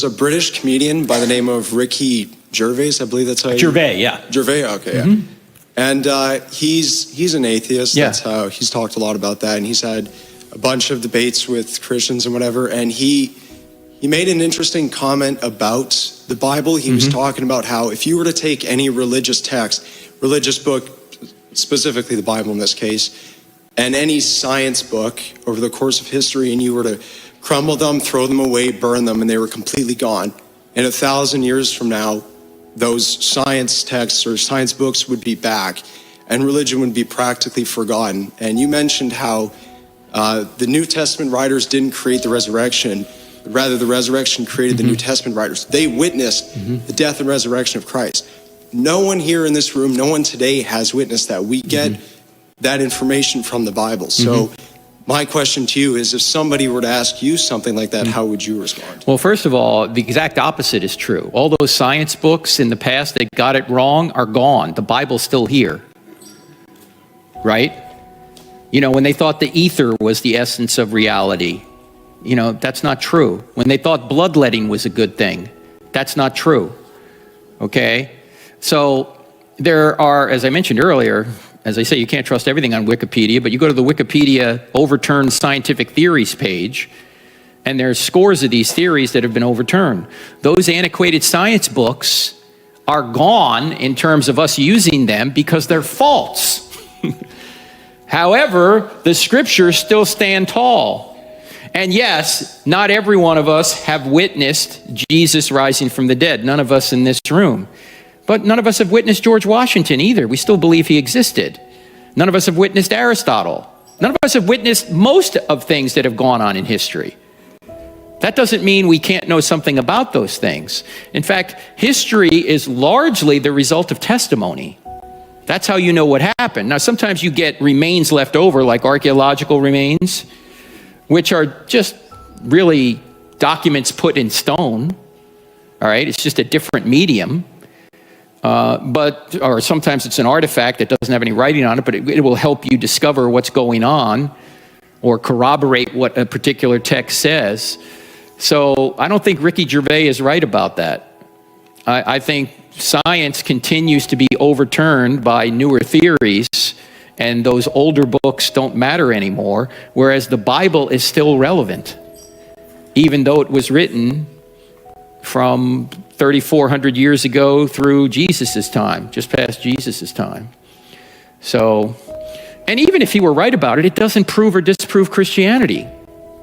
was a British comedian by the name of Ricky Gervais, I believe that's how Gervais, yeah. Gervais, okay, yeah. And he's an atheist. Yeah. That's how he's talked a lot about that. And he's had a bunch of debates with Christians and whatever. And he made an interesting comment about the Bible. He was talking about how if you were to take any religious text, religious book, specifically the Bible in this case, and any science book over the course of history, and you were to crumble them, throw them away, burn them, and they were completely gone. And 1,000 years from now, those science texts or science books would be back, and religion would be practically forgotten. And you mentioned how the New Testament writers didn't create the resurrection, but rather the resurrection created the New Testament writers. They witnessed the death and resurrection of Christ. No one here in this room, no one today has witnessed that. We get that information from the Bible. So my question to you is, if somebody were to ask you something like that, how would you respond? Well, first of all, the exact opposite is true. All those science books in the past that got it wrong are gone. The Bible's still here, right? You know, when they thought the ether was the essence of reality, you know, that's not true. When they thought bloodletting was a good thing, that's not true, okay? So there are, as I mentioned earlier, as I say, you can't trust everything on Wikipedia, but you go to the Wikipedia overturned scientific theories page, and there's scores of these theories that have been overturned. Those antiquated science books are gone in terms of us using them because they're false. However, the scriptures still stand tall. And yes, not every one of us have witnessed Jesus rising from the dead. None of us in this room. But none of us have witnessed George Washington either. We still believe he existed. None of us have witnessed Aristotle. None of us have witnessed most of things that have gone on in history. That doesn't mean we can't know something about those things. In fact, history is largely the result of testimony. That's how you know what happened. Now, sometimes you get remains left over, like archaeological remains, which are just really documents put in stone. All right, it's just a different medium. Or sometimes it's an artifact that doesn't have any writing on it, but it will help you discover what's going on or corroborate what a particular text says. So I don't think Ricky Gervais is right about that. I think science continues to be overturned by newer theories, and those older books don't matter anymore, whereas the Bible is still relevant, even though it was written from 3,400 years ago through Jesus's time, just past Jesus's time. So, and even if he were right about it, it doesn't prove or disprove Christianity,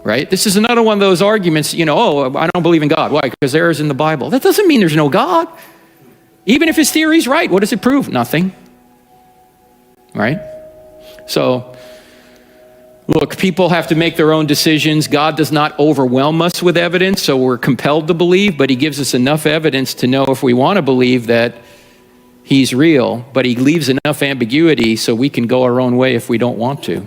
right? This is another one of those arguments, you know, oh, I don't believe in God. Why? Because there is in the Bible. That doesn't mean there's no God. Even if his theory's right, what does it prove? Nothing, right? So, look, people have to make their own decisions. God does not overwhelm us with evidence, so we're compelled to believe, but he gives us enough evidence to know if we want to believe that he's real, but he leaves enough ambiguity so we can go our own way if we don't want to.